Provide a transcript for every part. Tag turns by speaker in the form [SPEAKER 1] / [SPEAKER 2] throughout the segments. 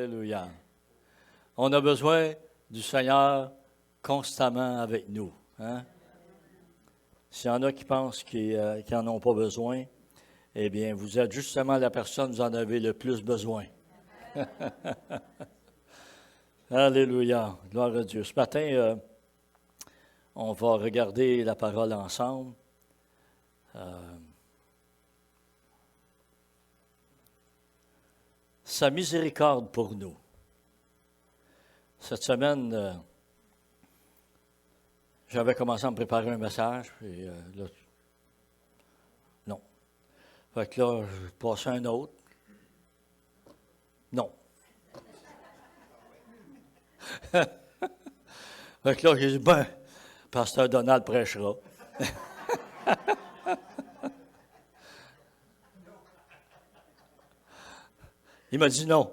[SPEAKER 1] Alléluia. On a besoin du Seigneur constamment avec nous. Hein? S'il y en a qui pensent qu'ils n'en ont pas besoin, eh bien, vous êtes justement la personne que vous en avez le plus besoin. Alléluia. Gloire à Dieu. Ce matin, on va regarder la parole ensemble. Sa miséricorde pour nous. Cette semaine, j'avais commencé à me préparer un message, puis là, non. Fait que là, je passais un autre. Non. Fait que là, j'ai dit, Pasteur Donald prêchera. Il m'a dit non.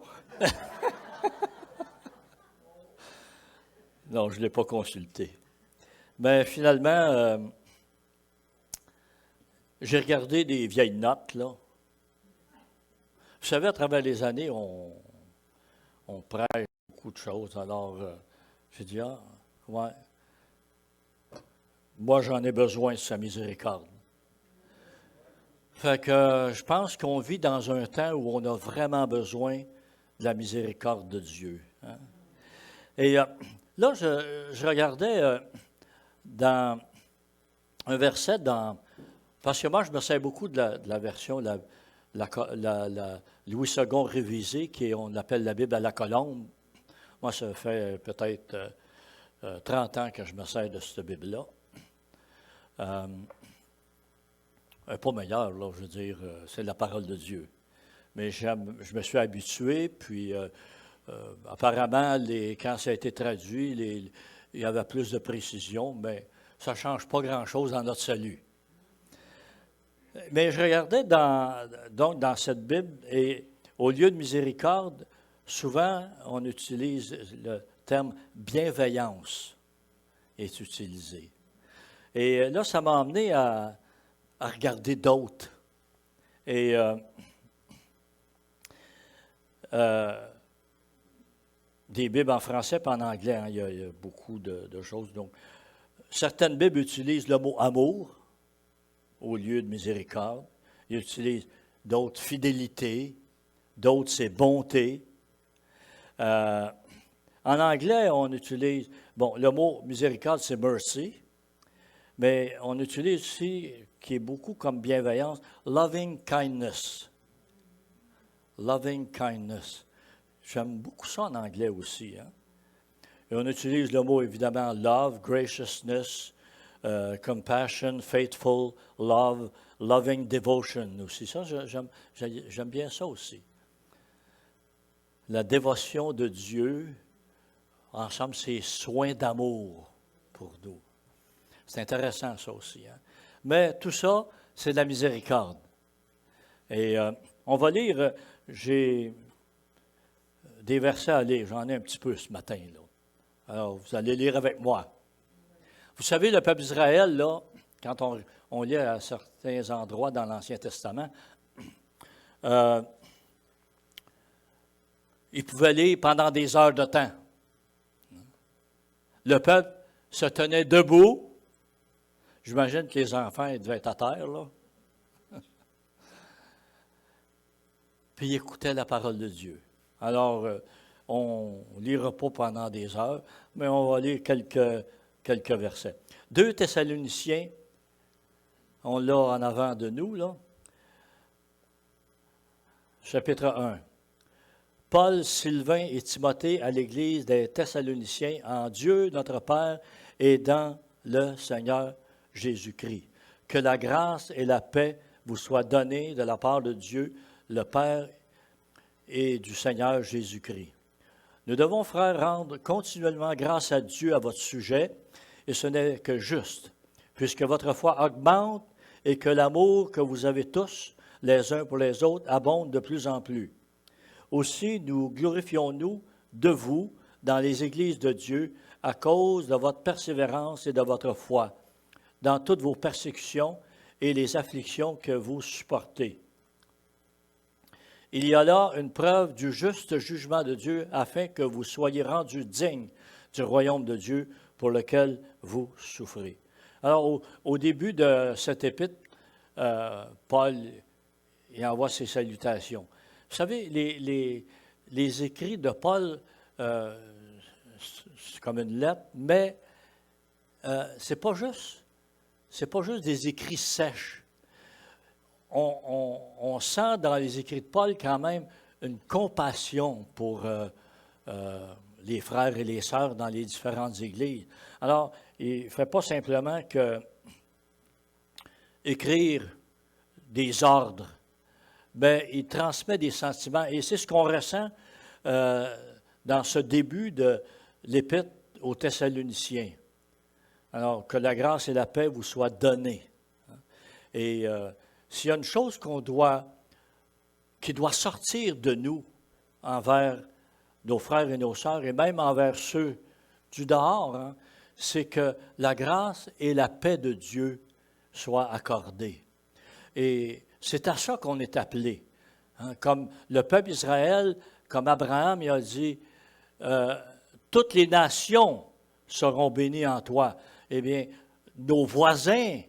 [SPEAKER 1] Non, je ne l'ai pas consulté. Mais finalement, j'ai regardé des vieilles notes, là. Vous savez, à travers les années, on prêche beaucoup de choses. Alors, j'ai dit, ouais, moi, j'en ai besoin de sa miséricorde. Fait que je pense qu'on vit dans un temps où on a vraiment besoin de la miséricorde de Dieu. Hein? Et là, je regardais dans un verset, parce que moi, je me sers beaucoup de la version, Louis II révisée, on appelle la Bible à la colombe. Moi, ça fait peut-être 30 ans que je me sers de cette Bible-là. Pas meilleur, là, je veux dire, c'est la parole de Dieu. Mais je me suis habitué, puis apparemment, quand ça a été traduit, il y avait plus de précision, mais ça ne change pas grand-chose dans notre salut. Mais je regardais dans cette Bible, et au lieu de miséricorde, souvent, on utilise le terme bienveillance est utilisé. Et là, ça m'a amené à regarder d'autres. Et des Bibles en français et en anglais, hein, il y a beaucoup de choses. Donc, certaines Bibles utilisent le mot amour au lieu de miséricorde. Ils utilisent d'autres fidélité, d'autres c'est bonté. En anglais, on utilise, le mot miséricorde c'est mercy, mais on utilise aussi, qui est beaucoup comme bienveillance, loving kindness. Loving kindness. J'aime beaucoup ça en anglais aussi. Hein? Et on utilise le mot, évidemment, love, graciousness, compassion, faithful, love, loving devotion aussi. Ça, j'aime bien ça aussi. La dévotion de Dieu, ensemble, c'est soin d'amour pour nous. C'est intéressant ça aussi. Hein? Mais tout ça, c'est de la miséricorde. Et on va lire, j'ai des versets à lire, j'en ai un petit peu ce matin. Là. Alors, vous allez lire avec moi. Vous savez, le peuple d'Israël, là, quand on lit à certains endroits dans l'Ancien Testament, il pouvait lire pendant des heures de temps. Le peuple se tenait debout. J'imagine que les enfants ils devaient être à terre, là. Puis ils écoutaient la parole de Dieu. Alors, on ne lira pas pendant des heures, mais on va lire quelques versets. 2 Thessaloniciens, on l'a en avant de nous, là. Chapitre 1. Paul, Sylvain et Timothée à l'Église des Thessaloniciens, en Dieu notre Père et dans le Seigneur Jésus-Christ. Que la grâce et la paix vous soient données de la part de Dieu, le Père et du Seigneur Jésus-Christ. Nous devons, frères, rendre continuellement grâce à Dieu à votre sujet, et ce n'est que juste, puisque votre foi augmente et que l'amour que vous avez tous, les uns pour les autres, abonde de plus en plus. Aussi, nous glorifions-nous de vous dans les églises de Dieu à cause de votre persévérance et de votre foi, dans toutes vos persécutions et les afflictions que vous supportez. il y a là une preuve du juste jugement de Dieu afin que vous soyez rendus dignes du royaume de Dieu pour lequel vous souffrez. Alors, au début de cet épître, Paul il envoie ses salutations. Vous savez, les écrits de Paul, c'est comme une lettre, mais c'est pas juste des écrits sèches. On sent dans les écrits de Paul quand même une compassion pour les frères et les sœurs dans les différentes églises. Alors, il ne fait pas simplement que écrire des ordres, mais il transmet des sentiments. Et c'est ce qu'on ressent dans ce début de l'Épître aux Thessaloniciens. Alors, que la grâce et la paix vous soient données. Et s'il y a une chose qui doit sortir de nous envers nos frères et nos sœurs, et même envers ceux du dehors, c'est que la grâce et la paix de Dieu soient accordées. Et c'est à ça qu'on est appelé. Comme le peuple Israël, comme Abraham, il a dit, toutes les nations seront bénies en toi. Eh bien, nos voisins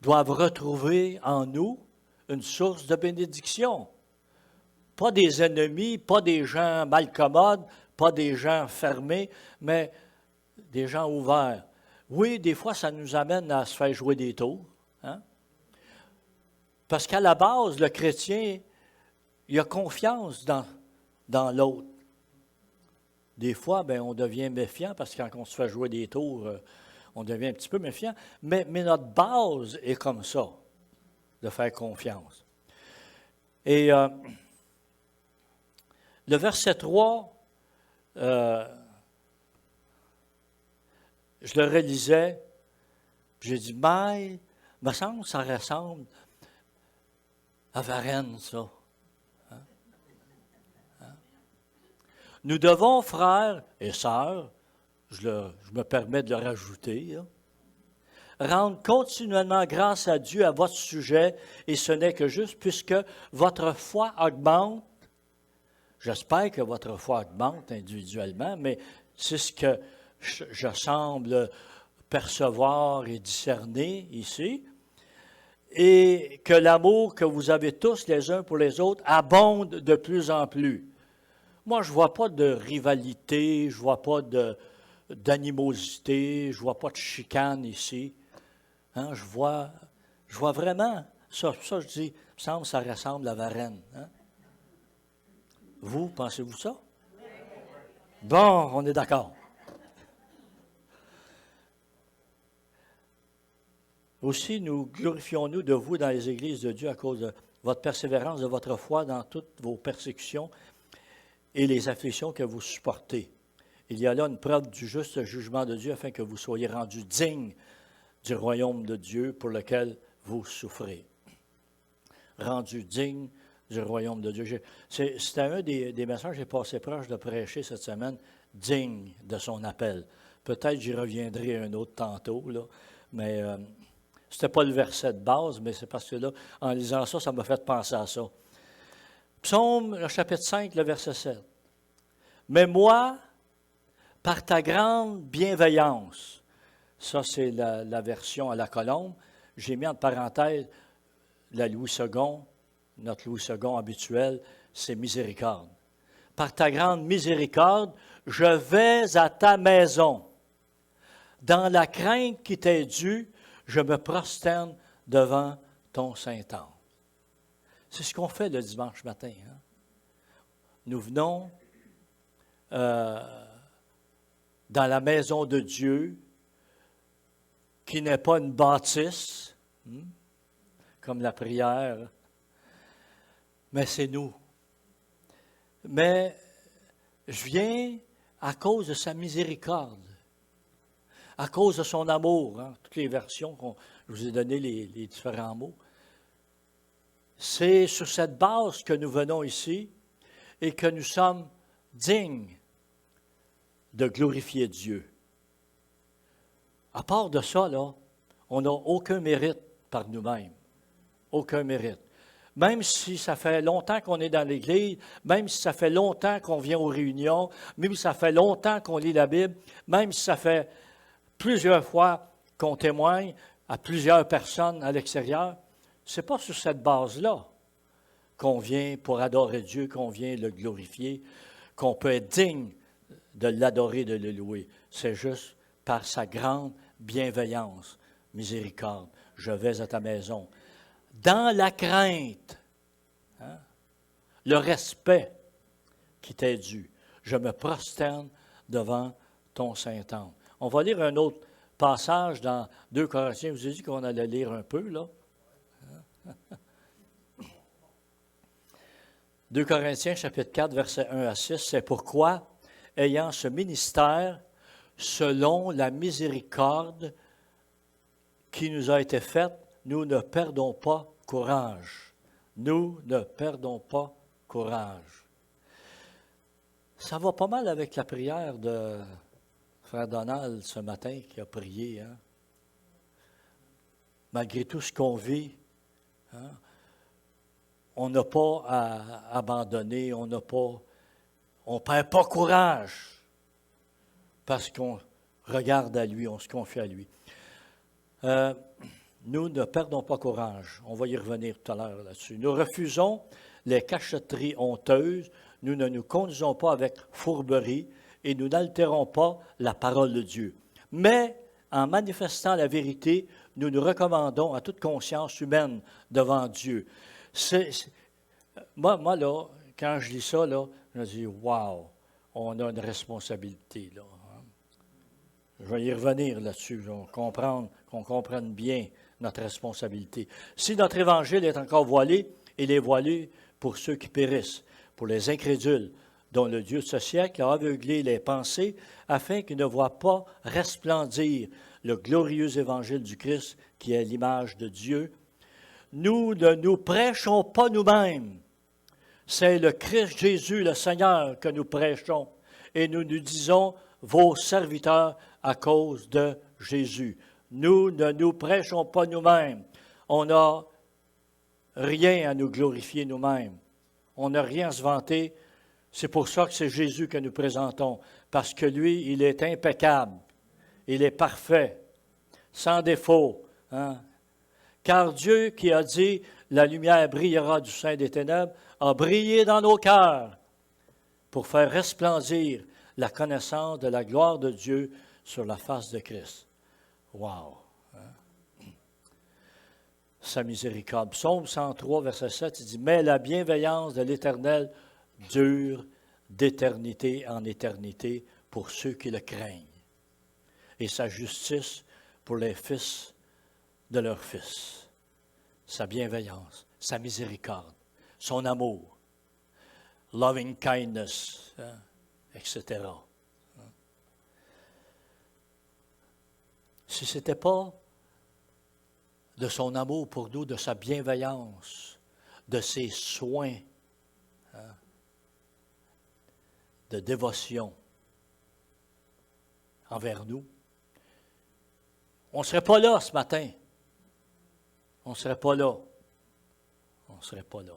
[SPEAKER 1] doivent retrouver en nous une source de bénédiction. Pas des ennemis, pas des gens malcommodes, pas des gens fermés, mais des gens ouverts. Oui, des fois, ça nous amène à se faire jouer des tours. Parce qu'à la base, le chrétien, il a confiance dans l'autre. Des fois, on devient méfiant parce que quand on se fait jouer des tours, on devient un petit peu méfiant. Mais notre base est comme ça, de faire confiance. Et le verset 3, je le relisais, j'ai dit, mais, me semble que ça ressemble à Varenne, ça. Nous devons, frères et sœurs, je me permets de le rajouter, rendre continuellement grâce à Dieu à votre sujet, et ce n'est que juste, puisque votre foi augmente. J'espère que votre foi augmente individuellement, mais c'est ce que je semble percevoir et discerner ici, et que l'amour que vous avez tous les uns pour les autres abonde de plus en plus. Moi, je ne vois pas de rivalité, je ne vois pas d'animosité, je ne vois pas de chicane ici. Je vois vraiment, ça je dis, il me semble que ça ressemble à Varenne. Vous, pensez-vous ça? Bon, on est d'accord. Aussi, nous glorifions-nous de vous dans les églises de Dieu à cause de votre persévérance, de votre foi dans toutes vos persécutions et les afflictions que vous supportez. Il y a là une preuve du juste jugement de Dieu afin que vous soyez rendus dignes du royaume de Dieu pour lequel vous souffrez. Rendus dignes du royaume de Dieu. C'était un des messages que j'ai passé proche de prêcher cette semaine, digne de son appel. Peut-être j'y reviendrai un autre tantôt, là, mais ce n'était pas le verset de base, mais c'est parce que là, en lisant ça, ça m'a fait penser à ça. Psaume, le chapitre 5, le verset 7. « Mais moi, par ta grande bienveillance », ça c'est la version à la colombe, j'ai mis entre parenthèses la Louis II, notre Louis II habituel, c'est miséricorde. « Par ta grande miséricorde, je vais à ta maison. Dans la crainte qui t'est due, je me prosterne devant ton Saint-Ange. » C'est ce qu'on fait le dimanche matin. Nous venons dans la maison de Dieu, qui n'est pas une bâtisse, comme la prière, mais c'est nous. Mais je viens à cause de sa miséricorde, à cause de son amour, toutes les versions je vous ai donné les différents mots. C'est sur cette base que nous venons ici et que nous sommes dignes de glorifier Dieu. À part de ça, là, on n'a aucun mérite par nous-mêmes. Aucun mérite. même si ça fait longtemps qu'on est dans l'Église, même si ça fait longtemps qu'on vient aux réunions, même si ça fait longtemps qu'on lit la Bible, même si ça fait plusieurs fois qu'on témoigne à plusieurs personnes à l'extérieur, ce n'est pas sur cette base-là qu'on vient pour adorer Dieu, qu'on vient le glorifier, qu'on peut être digne de l'adorer, de le louer. C'est juste par sa grande bienveillance, miséricorde. Je vais à ta maison. Dans la crainte, hein, le respect qui t'est dû, je me prosterne devant ton Saint-Ange. On va lire un autre passage dans 2 Corinthiens. Je vous ai dit qu'on allait lire un peu, là. 2 Corinthiens, chapitre 4, versets 1 à 6. C'est pourquoi, ayant ce ministère, selon la miséricorde qui nous a été faite, nous ne perdons pas courage. Nous ne perdons pas courage. Ça va pas mal avec la prière de Frère Donald ce matin qui a prié. Hein? Malgré tout ce qu'on vit, hein? On n'a pas à abandonner, on ne perd pas courage parce qu'on regarde à lui, on se confie à lui. Nous ne perdons pas courage. On va y revenir tout à l'heure là-dessus. Nous refusons les cachotteries honteuses. Nous ne nous conduisons pas avec fourberie et nous n'altérons pas la parole de Dieu. Mais, en manifestant la vérité, nous nous recommandons à toute conscience humaine devant Dieu. Moi, là, quand je lis ça, là, je me dis, wow, on a une responsabilité, là. Je vais y revenir là-dessus, qu'on comprenne bien notre responsabilité. Si notre évangile est encore voilé, il est voilé pour ceux qui périssent, pour les incrédules, dont le Dieu de ce siècle a aveuglé les pensées, afin qu'ils ne voient pas resplendir le glorieux évangile du Christ, qui est l'image de Dieu. Nous ne nous prêchons pas nous-mêmes. C'est le Christ Jésus, le Seigneur, que nous prêchons. Et nous nous disons, vos serviteurs à cause de Jésus. Nous ne nous prêchons pas nous-mêmes. On n'a rien à nous glorifier nous-mêmes. On n'a rien à se vanter. C'est pour ça que c'est Jésus que nous présentons. Parce que lui, il est impeccable. Il est parfait, sans défaut. Hein? Car Dieu qui a dit « La lumière brillera du sein des ténèbres » a brillé dans nos cœurs pour faire resplendir la connaissance de la gloire de Dieu sur la face de Christ. Wow! Hein? Sa miséricorde. Psaume 103, verset 7, il dit « Mais la bienveillance de l'Éternel dure d'éternité en éternité pour ceux qui le craignent, et sa justice pour les fils de leurs fils. » Sa bienveillance, sa miséricorde, son amour, loving kindness, hein, etc. Si ce n'était pas de son amour pour nous, de sa bienveillance, de ses soins, hein, de dévotion envers nous, on ne serait pas là ce matin. On ne serait pas là. On ne serait pas là.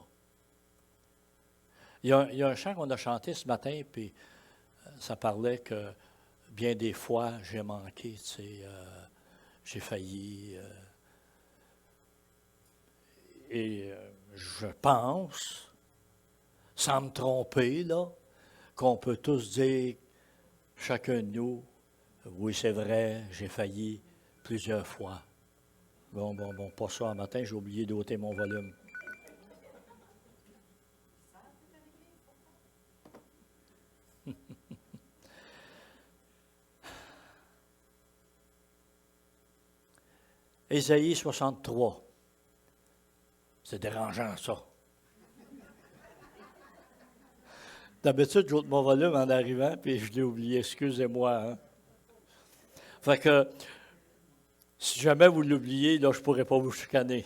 [SPEAKER 1] Il y a un chant qu'on a chanté ce matin, puis ça parlait que bien des fois, j'ai manqué, tu sais, j'ai failli. Je pense, sans me tromper, là, qu'on peut tous dire, chacun de nous, oui, c'est vrai, j'ai failli plusieurs fois. Bon, pas ça un matin, j'ai oublié d'ôter mon volume. Ésaïe 63. C'est dérangeant, ça. D'habitude, j'ôte mon volume en arrivant, puis je l'ai oublié. Excusez-moi. Hein? Fait que, si jamais vous l'oubliez, là, je ne pourrais pas vous chicaner.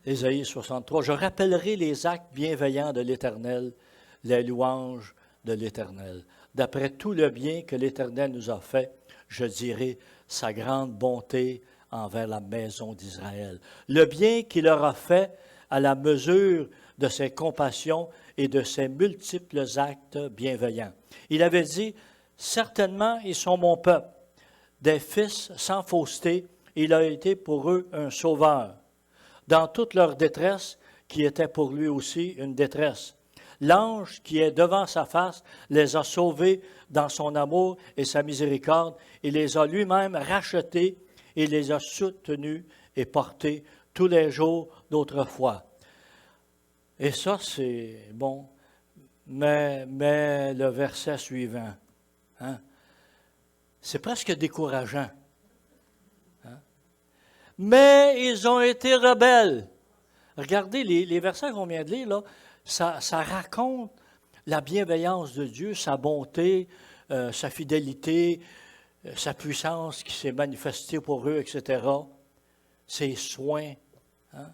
[SPEAKER 1] Ésaïe 63. Je rappellerai les actes bienveillants de l'Éternel, les louanges de l'Éternel. D'après tout le bien que l'Éternel nous a fait, je dirai sa grande bonté envers la maison d'Israël. Le bien qu'il leur a fait à la mesure de ses compassions et de ses multiples actes bienveillants. Il avait dit, « Certainement, ils sont mon peuple, des fils sans fausseté, il a été pour eux un sauveur. Dans toute leur détresse, qui était pour lui aussi une détresse. L'ange qui est devant sa face les a sauvés dans son amour et sa miséricorde. Il les a lui-même rachetés et les a soutenus et portés tous les jours d'autrefois. » Et ça, c'est bon. Mais le verset suivant, hein, c'est presque décourageant. Hein? Mais ils ont été rebelles. Regardez, les versets qu'on vient de lire, là, ça raconte la bienveillance de Dieu, sa bonté, sa fidélité, sa puissance qui s'est manifestée pour eux, etc., ses soins. Hein?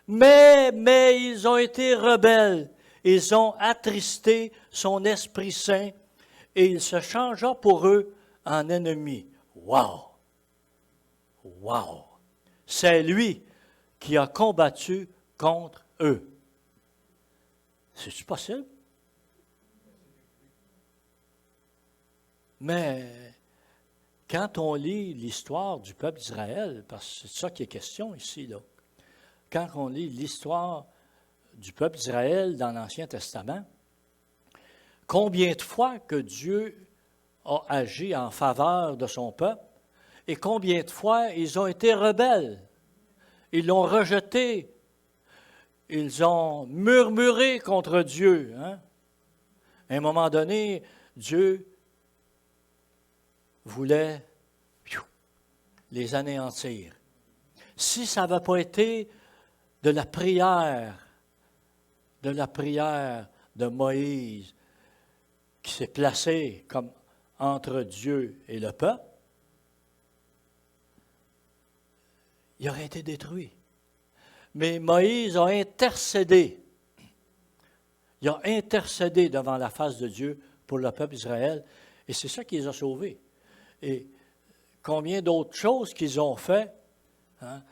[SPEAKER 1] Mais ils ont été rebelles. Ils ont attristé son Esprit Saint et il se changea pour eux en ennemi. Wow! Wow! C'est lui qui a combattu contre eux. C'est-tu possible? Mais quand on lit l'histoire du peuple d'Israël, parce que c'est de ça qui est question ici, là, quand on lit l'histoire du peuple d'Israël dans l'Ancien Testament, combien de fois que Dieu a agi en faveur de son peuple et combien de fois ils ont été rebelles. Ils l'ont rejeté. Ils ont murmuré contre Dieu. Hein? À un moment donné, Dieu voulait les anéantir. Si ça n'avait pas été de la prière de Moïse qui s'est placée comme entre Dieu et le peuple, il aurait été détruit. Mais Moïse a intercédé. Il a intercédé devant la face de Dieu pour le peuple d'Israël, et c'est ça qui les a sauvés. Et combien d'autres choses qu'ils ont fait, hein?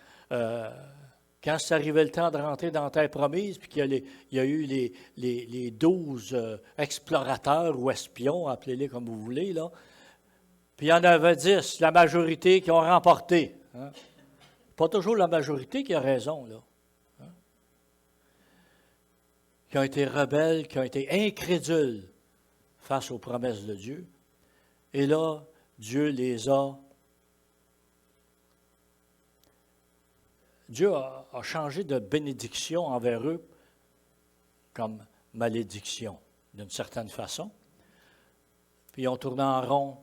[SPEAKER 1] Quand c'est arrivé le temps de rentrer dans la terre promise, puis qu'il y a eu les 12 explorateurs ou espions, appelez-les comme vous voulez, là, puis il y en avait 10, la majorité qui ont remporté. Hein? Pas toujours la majorité qui a raison, là. Hein? Qui ont été rebelles, qui ont été incrédules face aux promesses de Dieu. Et là, Dieu a changé de bénédiction envers eux comme malédiction, d'une certaine façon. Puis ils ont tourné en rond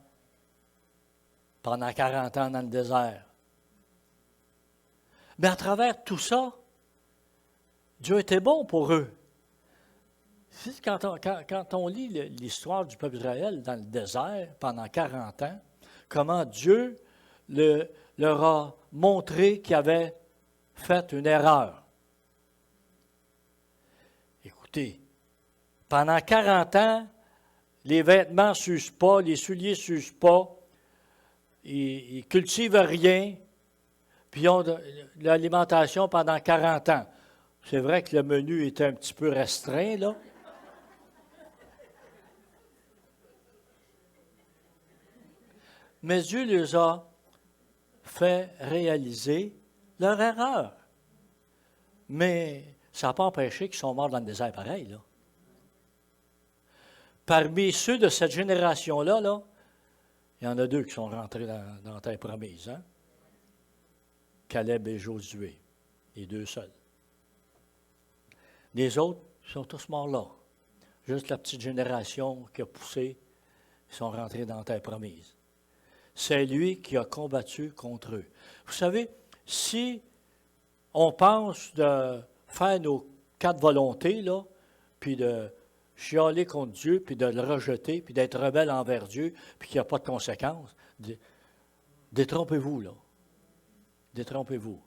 [SPEAKER 1] pendant 40 ans dans le désert. Mais à travers tout ça, Dieu était bon pour eux. Quand on lit l'histoire du peuple d'Israël dans le désert pendant 40 ans, comment Dieu leur a montré qu'il avait fait une erreur. Écoutez, pendant 40 ans, les vêtements ne s'usent pas, les souliers ne s'usent pas, ils ne cultivent rien, puis ils ont de l'alimentation pendant 40 ans. C'est vrai que le menu était un petit peu restreint, là. Mais Dieu les a fait réaliser leur erreur. Mais ça n'a pas empêché qu'ils sont morts dans le désert pareil, là. Parmi ceux de cette génération-là, là, il y en a 2 qui sont rentrés dans la terre promise. Hein? Caleb et Josué, les 2 seuls. Les autres sont tous morts là. Juste la petite génération qui a poussé, ils sont rentrés dans la terre promise. C'est lui qui a combattu contre eux. Vous savez, si on pense de faire nos 4 volontés, là, puis de chialer contre Dieu, puis de le rejeter, puis d'être rebelle envers Dieu, puis qu'il n'y a pas de conséquences, détrompez-vous, là. Détrompez-vous.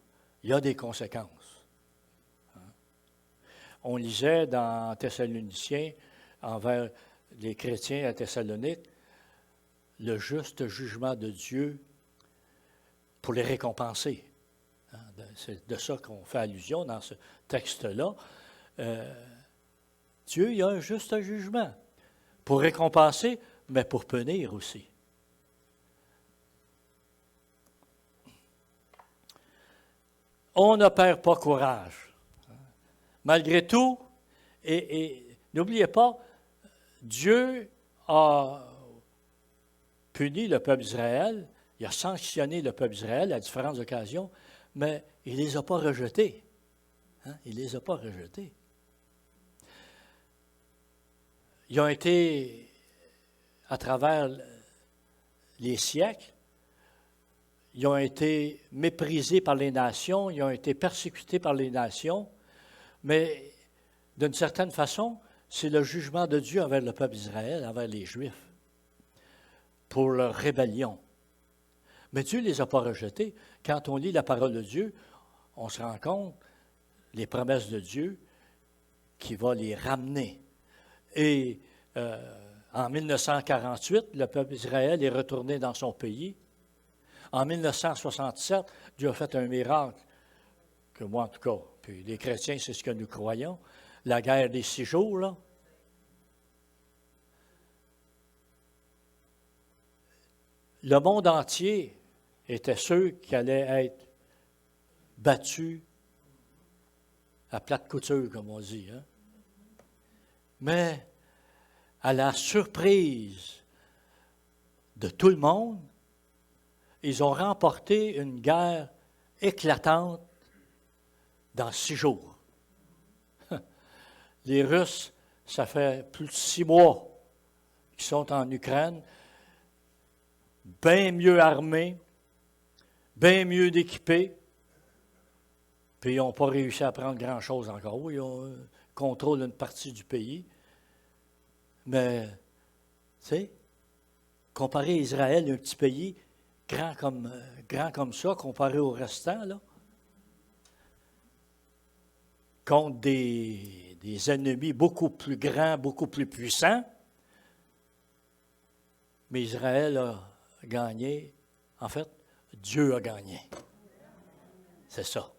[SPEAKER 1] Il y a des conséquences. Hein? On lisait dans Thessaloniciens, envers les chrétiens à Thessalonique, le juste jugement de Dieu pour les récompenser. C'est de ça qu'on fait allusion dans ce texte-là. Dieu, il y a un juste jugement pour récompenser, mais pour punir aussi. On ne perd pas courage. Malgré tout, et n'oubliez pas, Dieu a puni le peuple d'Israël, il a sanctionné le peuple d'Israël à différentes occasions, mais il ne les a pas rejetés. Il ne les a pas rejetés. Ils ont été, à travers les siècles, ils ont été méprisés par les nations, ils ont été persécutés par les nations, mais d'une certaine façon, c'est le jugement de Dieu envers le peuple d'Israël, envers les Juifs, pour leur rébellion. Mais Dieu ne les a pas rejetés. Quand on lit la parole de Dieu, on se rend compte les promesses de Dieu qui va les ramener. Et en 1948, le peuple d'Israël est retourné dans son pays. En 1967, Dieu a fait un miracle, que moi en tout cas, puis les chrétiens, c'est ce que nous croyons, la guerre des 6 jours, là. Le monde entier était ceux qui allaient être battus à plate couture, comme on dit. Hein? Mais à la surprise de tout le monde, ils ont remporté une guerre éclatante dans 6 jours. Les Russes, ça fait plus de 6 mois qu'ils sont en Ukraine, bien mieux armés, bien mieux équipés, puis ils n'ont pas réussi à prendre grand-chose encore. Oui, ils contrôlent une partie du pays, mais, tu sais, comparé à Israël, un petit pays grand comme ça, comparé au restant, là, contre des ennemis beaucoup plus grands, beaucoup plus puissants, mais Israël a gagné. En fait, Dieu a gagné. C'est ça,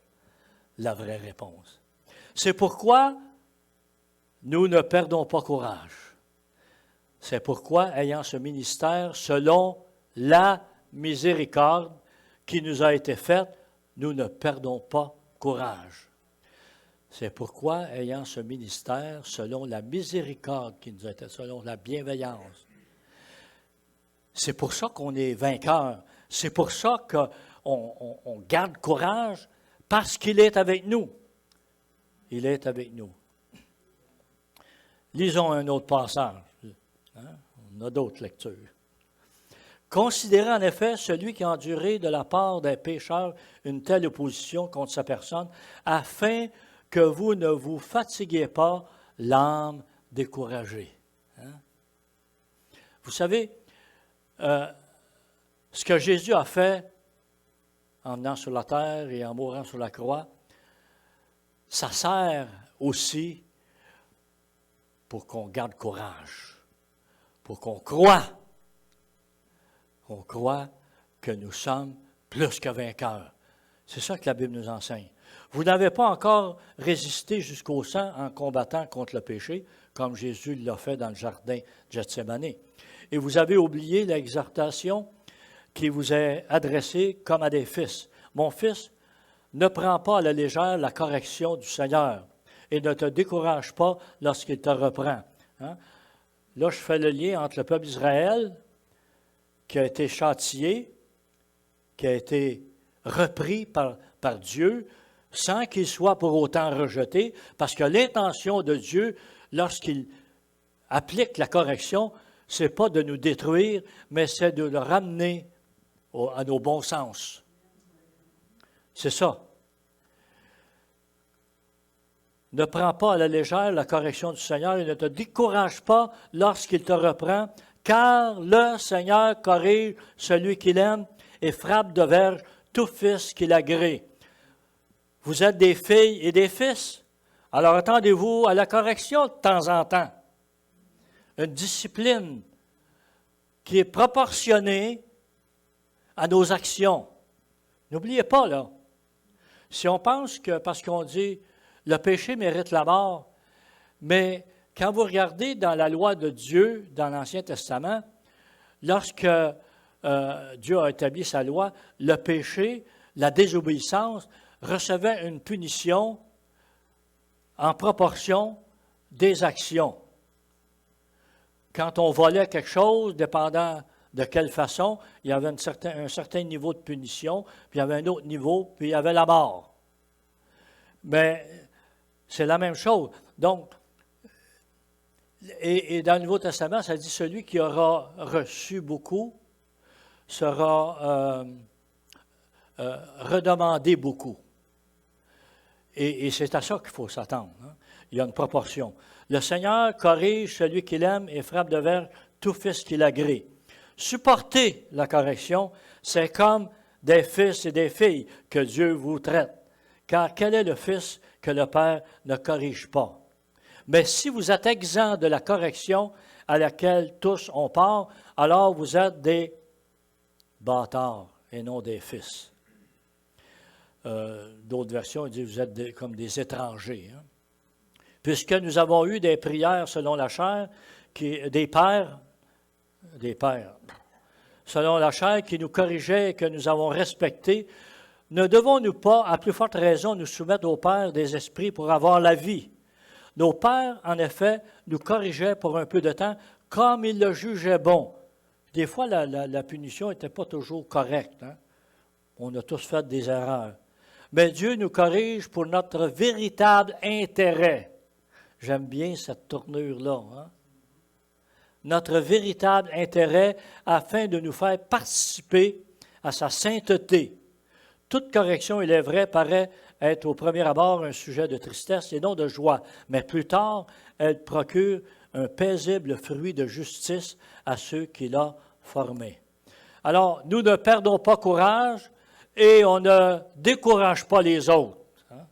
[SPEAKER 1] la vraie réponse. C'est pourquoi nous ne perdons pas courage. C'est pourquoi, ayant ce ministère, selon la miséricorde qui nous a été faite, nous ne perdons pas courage. C'est pourquoi, ayant ce ministère, selon la miséricorde qui nous a été faite, selon la bienveillance, c'est pour ça qu'on est vainqueur. C'est pour ça qu'on garde courage, parce qu'il est avec nous. Il est avec nous. Lisons un autre passage. On a d'autres lectures. Considérez en effet celui qui a enduré de la part des pécheurs une telle opposition contre sa personne, afin que vous ne vous fatiguiez pas l'âme découragée. Vous savez, ce que Jésus a fait en venant sur la terre et en mourant sur la croix, ça sert aussi pour qu'on garde courage, pour qu'on croit. On croit que nous sommes plus que vainqueurs. C'est ça que la Bible nous enseigne. Vous n'avez pas encore résisté jusqu'au sang en combattant contre le péché, comme Jésus l'a fait dans le jardin de Gethsémani. Et vous avez oublié l'exhortation qui vous est adressée comme à des fils. Mon fils, ne prends pas à la légère la correction du Seigneur et ne te décourage pas lorsqu'il te reprend. Hein? Là, je fais le lien entre le peuple d'Israël qui a été châtié, qui a été repris par Dieu, sans qu'il soit pour autant rejeté, parce que l'intention de Dieu, lorsqu'il applique la correction, ce n'est pas de nous détruire, mais c'est de le ramener à nos bons sens. C'est ça. Ne prends pas à la légère la correction du Seigneur et ne te décourage pas lorsqu'il te reprend, car le Seigneur corrige celui qu'il aime et frappe de verge tout fils qu'il agrée. Vous êtes des filles et des fils, alors attendez-vous à la correction de temps en temps. Une discipline qui est proportionnée à nos actions. N'oubliez pas, là, si on pense que, parce qu'on dit, le péché mérite la mort, mais quand vous regardez dans la loi de Dieu, dans l'Ancien Testament, lorsque Dieu a établi sa loi, le péché, la désobéissance, recevait une punition en proportion des actions. Quand on volait quelque chose, dépendant de quelle façon, il y avait un certain niveau de punition, puis il y avait un autre niveau, puis il y avait la mort. Mais c'est la même chose. Donc, et dans le Nouveau Testament, ça dit celui qui aura reçu beaucoup sera redemandé beaucoup. Et c'est à ça qu'il faut s'attendre. Hein. Il y a une proportion. Le Seigneur corrige celui qu'il aime et frappe de verge tout fils qu'il agrée. Supporter la correction, c'est comme des fils et des filles que Dieu vous traite. Car quel est le fils que le Père ne corrige pas? Mais si vous êtes exempt de la correction à laquelle tous ont part, alors vous êtes des bâtards et non des fils. D'autres versions disent que vous êtes comme des étrangers. Hein. Puisque nous avons eu des prières selon la chair, des pères, selon la chair qui nous corrigeaient et que nous avons respectés, ne devons-nous pas, à plus forte raison, nous soumettre aux pères des esprits pour avoir la vie? Nos pères, en effet, nous corrigeaient pour un peu de temps, comme ils le jugeaient bon. Des fois, la punition n'était pas toujours correcte. Hein? On a tous fait des erreurs. Mais Dieu nous corrige pour notre véritable intérêt. J'aime bien cette tournure-là. Hein? Notre véritable intérêt afin de nous faire participer à sa sainteté. Toute correction, il est vrai, paraît être au premier abord un sujet de tristesse et non de joie, mais plus tard, elle procure un paisible fruit de justice à ceux qu'il a formés. Alors, nous ne perdons pas courage et on ne décourage pas les autres. Hein?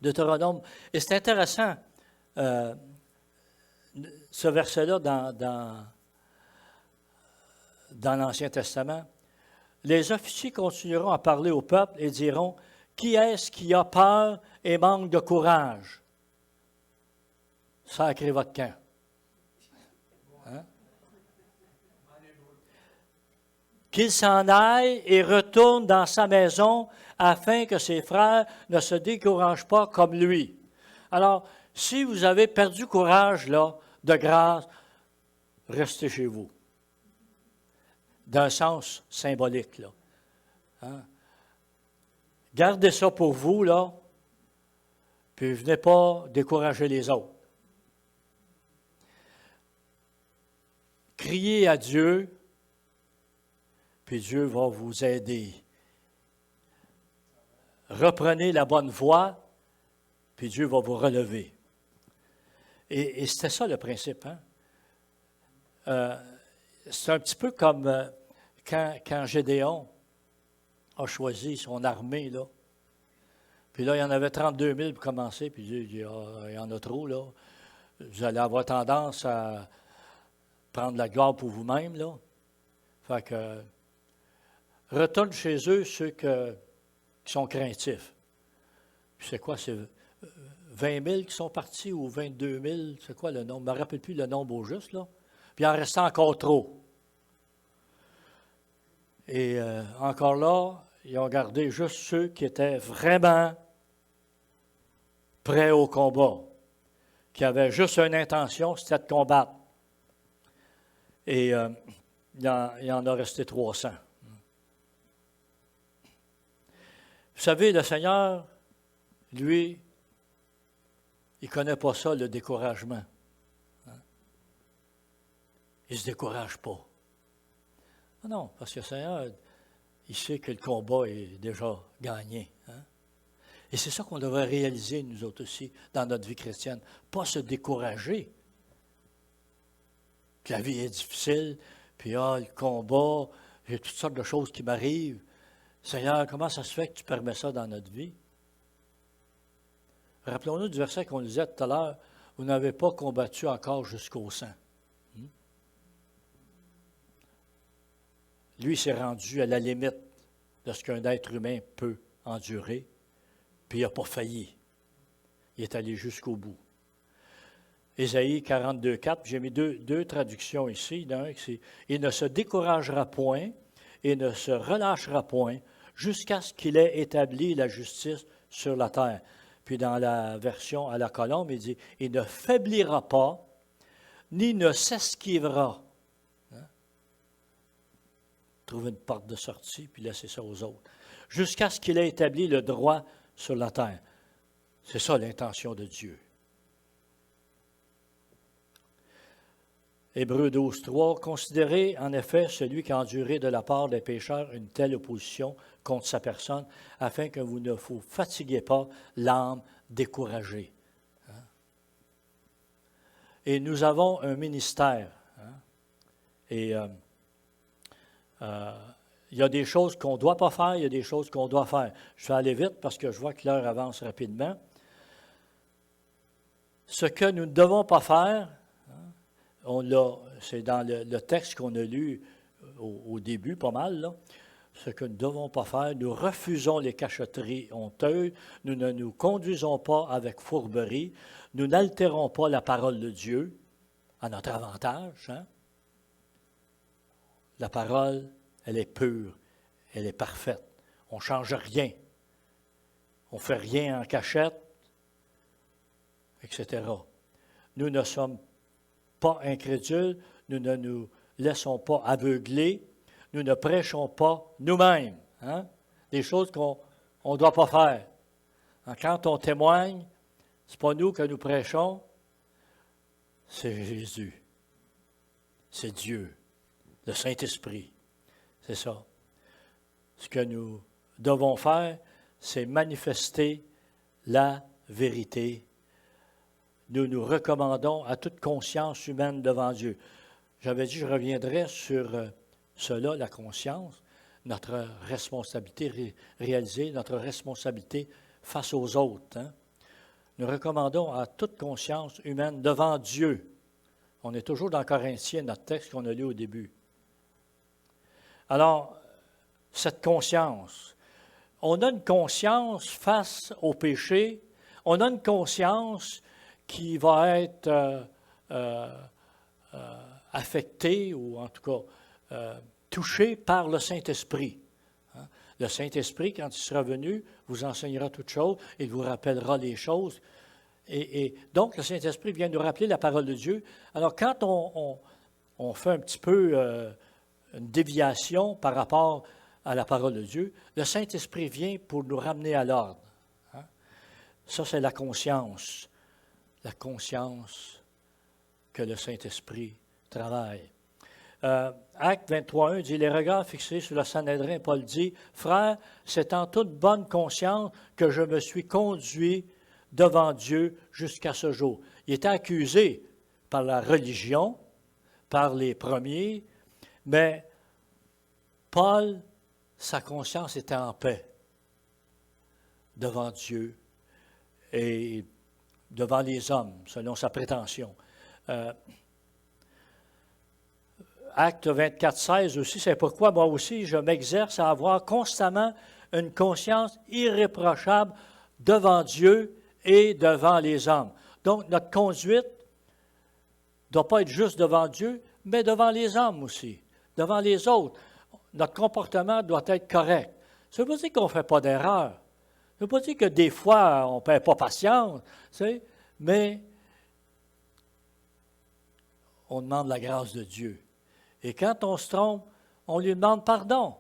[SPEAKER 1] Deutéronome. Et c'est intéressant, ce verset-là dans l'Ancien Testament. Les officiers continueront à parler au peuple et diront, « Qui est-ce qui a peur et manque de courage? » Sacrez votre camp. Hein? Qu'il s'en aille et retourne dans sa maison afin que ses frères ne se découragent pas comme lui. Alors, si vous avez perdu courage, là, de grâce, restez chez vous. D'un sens symbolique, là. Hein? Gardez ça pour vous, là, puis venez pas décourager les autres. Criez à Dieu, puis Dieu va vous aider. Reprenez la bonne voie, puis Dieu va vous relever. Et c'était ça le principe. Hein? C'est un petit peu comme quand Gédéon a choisi son armée, là. Puis là, il y en avait 32 000 pour commencer, puis Dieu dit, il y en a trop, là. Vous allez avoir tendance à prendre la gloire pour vous-même, là. Fait que, retourne chez eux ceux qui sont craintifs. Puis c'est quoi, c'est 20 000 qui sont partis ou 22 000, c'est quoi le nombre? Je ne me rappelle plus le nombre au juste, là. Puis il en restait encore trop. Et encore là, ils ont gardé juste ceux qui étaient vraiment prêts au combat, qui avaient juste une intention, c'était de combattre. Et il en a resté 300. Vous savez, le Seigneur, lui, il ne connaît pas ça, le découragement. Il ne se décourage pas. Non, parce que le Seigneur, il sait que le combat est déjà gagné. Hein? Et c'est ça qu'on devrait réaliser, nous autres aussi, dans notre vie chrétienne. Pas se décourager. Que la vie est difficile, puis le combat, j'ai toutes sortes de choses qui m'arrivent. Seigneur, comment ça se fait que tu permets ça dans notre vie? Rappelons-nous du verset qu'on lisait tout à l'heure, « Vous n'avez pas combattu encore jusqu'au sang. » lui s'est rendu à la limite de ce qu'un être humain peut endurer, puis il n'a pas failli. Il est allé jusqu'au bout. Ésaïe 42, 4, j'ai mis deux traductions ici. C'est « Il ne se découragera point et ne se relâchera point jusqu'à ce qu'il ait établi la justice sur la terre. » Puis dans la version à la colombe, il dit « Il ne faiblira pas, ni ne s'esquivera. » Trouver une porte de sortie, puis laisser ça aux autres. Jusqu'à ce qu'il ait établi le droit sur la terre. C'est ça l'intention de Dieu. Hébreux 12, 3. Considérez en effet celui qui a enduré de la part des pécheurs une telle opposition contre sa personne, afin que vous ne vous fatiguiez pas l'âme découragée. Et nous avons un ministère. Et il y a des choses qu'on ne doit pas faire, il y a des choses qu'on doit faire. Je vais aller vite parce que je vois que l'heure avance rapidement. Ce que nous ne devons pas faire, c'est dans le texte qu'on a lu au début, pas mal, là. Ce que nous ne devons pas faire, nous refusons les cachotteries honteuses, nous ne nous conduisons pas avec fourberie, nous n'altérons pas la parole de Dieu à notre avantage. La parole, elle est pure, elle est parfaite. On ne change rien. On ne fait rien en cachette, etc. Nous ne sommes pas incrédules, nous ne nous laissons pas aveugler, nous ne prêchons pas nous-mêmes. Des choses qu'on ne doit pas faire. Quand on témoigne, ce n'est pas nous que nous prêchons, c'est Jésus. C'est Dieu, le Saint-Esprit. C'est ça. Ce que nous devons faire, c'est manifester la vérité. Nous nous recommandons à toute conscience humaine devant Dieu. J'avais dit, je reviendrai sur cela, la conscience, notre responsabilité réalisée, notre responsabilité face aux autres. Nous recommandons à toute conscience humaine devant Dieu. On est toujours dans Corinthiens, notre texte qu'on a lu au début. Alors, cette conscience, on a une conscience face au péché, on a une conscience qui va être affectée ou en tout cas touchée par le Saint-Esprit. Le Saint-Esprit, quand il sera venu, vous enseignera toutes choses, il vous rappellera les choses. Et donc, le Saint-Esprit vient nous rappeler la parole de Dieu. Alors, quand on fait un petit peu une déviation par rapport à la parole de Dieu, le Saint-Esprit vient pour nous ramener à l'ordre. Ça, c'est la conscience que le Saint-Esprit travaille. Acte 23.1 dit, « Les regards fixés sur le Sanhédrin, Paul dit, « Frères, c'est en toute bonne conscience que je me suis conduit devant Dieu jusqu'à ce jour. » Il était accusé par la religion, par les premiers, mais Paul, sa conscience était en paix devant Dieu et devant les hommes, selon sa prétention. Acte 24, 16 aussi, c'est pourquoi moi aussi je m'exerce à avoir constamment une conscience irréprochable devant Dieu et devant les hommes. Donc notre conduite ne doit pas être juste devant Dieu, mais devant les hommes aussi, devant les autres. Notre comportement doit être correct. Ça ne veut pas dire qu'on ne fait pas d'erreur. Ça ne veut pas dire que des fois, on ne perd pas patience, tu sais, mais on demande la grâce de Dieu. Et quand on se trompe, on lui demande pardon.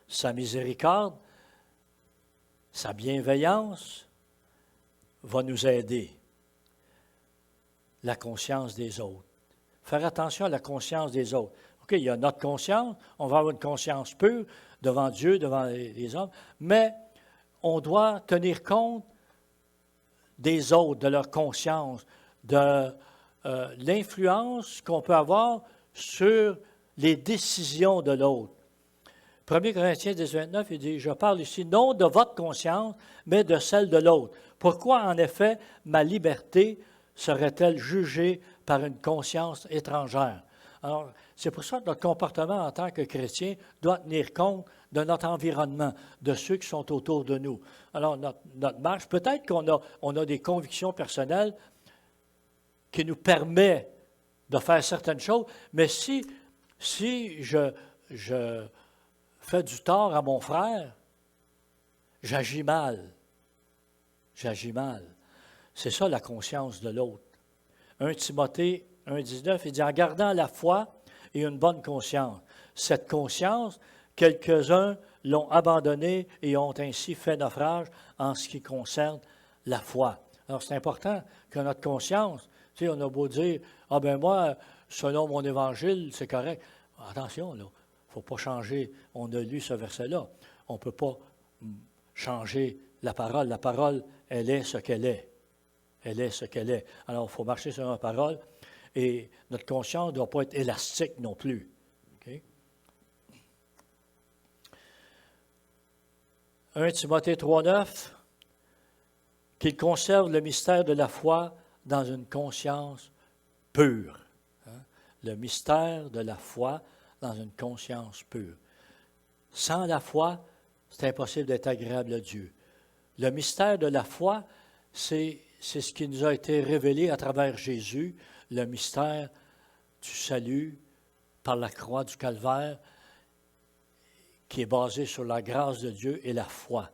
[SPEAKER 1] Sa miséricorde, sa bienveillance va nous aider. La conscience des autres. Faire attention à la conscience des autres. OK, il y a notre conscience, on va avoir une conscience pure devant Dieu, devant les hommes, mais on doit tenir compte des autres, de leur conscience, de l'influence qu'on peut avoir sur les décisions de l'autre. 1 Corinthiens 10, 29, il dit, « Je parle ici non de votre conscience, mais de celle de l'autre. Pourquoi, en effet, ma liberté serait-elle jugée par une conscience étrangère? » Alors, c'est pour ça que notre comportement en tant que chrétien doit tenir compte de notre environnement, de ceux qui sont autour de nous. Alors, notre marche, peut-être on a des convictions personnelles qui nous permettent de faire certaines choses, mais si je fais du tort à mon frère, j'agis mal. J'agis mal. C'est ça la conscience de l'autre. 1 Timothée 1,19, il dit « En gardant la foi et une bonne conscience. Cette conscience, quelques-uns l'ont abandonnée et ont ainsi fait naufrage en ce qui concerne la foi. » Alors, c'est important que notre conscience, tu sais, on a beau dire « Ah ben moi, selon mon évangile, c'est correct. » Attention, là, il ne faut pas changer. On a lu ce verset-là. On ne peut pas changer la parole. La parole, elle est ce qu'elle est. Elle est ce qu'elle est. Alors, il faut marcher sur la parole et notre conscience ne doit pas être élastique non plus. Okay? 1 Timothée 3,9, qu'il conserve le mystère de la foi dans une conscience pure. Hein? Le mystère de la foi dans une conscience pure. Sans la foi, c'est impossible d'être agréable à Dieu. Le mystère de la foi, c'est ce qui nous a été révélé à travers Jésus, le mystère du salut par la croix du Calvaire, qui est basé sur la grâce de Dieu et la foi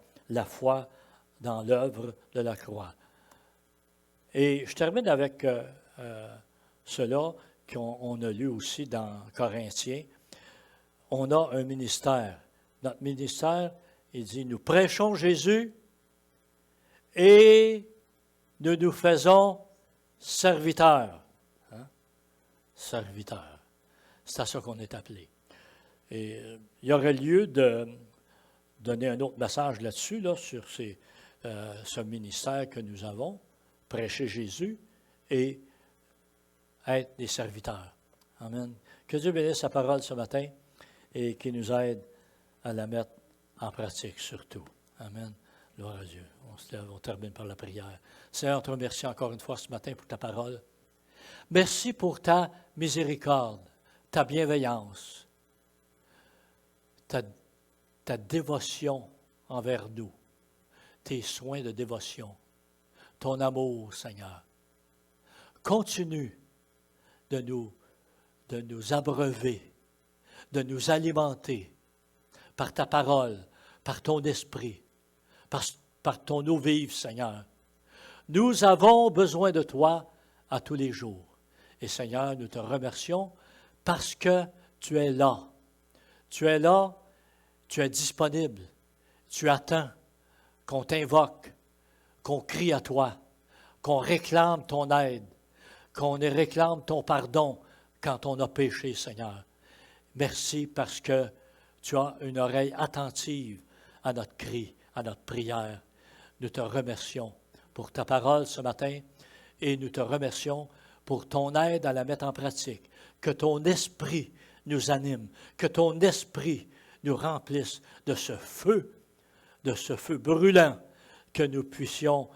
[SPEAKER 1] dans l'œuvre de la croix. Et je termine avec cela qu'on a lu aussi dans Corinthiens. On a un ministère. Notre ministère, il dit, nous prêchons Jésus et nous nous faisons serviteurs. Hein? Serviteurs. C'est à ça qu'on est appelé. Et il y aurait lieu de donner un autre message là-dessus, là, sur ce ministère que nous avons, prêcher Jésus et être des serviteurs. Amen. Que Dieu bénisse sa parole ce matin et qu'il nous aide à la mettre en pratique surtout. Amen. Gloire à Dieu. On se lève, on termine par la prière. Seigneur, on te remercie encore une fois ce matin pour ta parole. Merci pour ta miséricorde, ta bienveillance, ta dévotion envers nous, tes soins de dévotion, ton amour, Seigneur. Continue de nous abreuver, de nous alimenter par ta parole, par ton esprit, par ton eau vive, Seigneur. Nous avons besoin de toi à tous les jours. Et Seigneur, nous te remercions parce que tu es là. Tu es là, tu es disponible, tu attends qu'on t'invoque, qu'on crie à toi, qu'on réclame ton aide, qu'on réclame ton pardon quand on a péché, Seigneur. Merci parce que tu as une oreille attentive à notre cri, à notre prière. Nous te remercions pour ta parole ce matin et nous te remercions pour ton aide à la mettre en pratique. Que ton esprit nous anime, que ton esprit nous remplisse de ce feu brûlant, que nous puissions,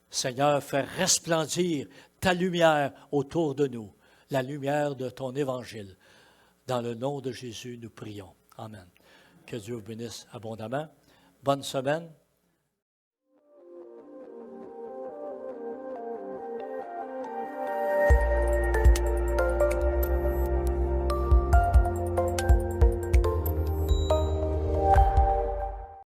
[SPEAKER 1] Seigneur, faire resplendir ta lumière autour de nous, la lumière de ton évangile. Dans le nom de Jésus, nous prions. Amen. Que Dieu vous bénisse abondamment. Bonne semaine.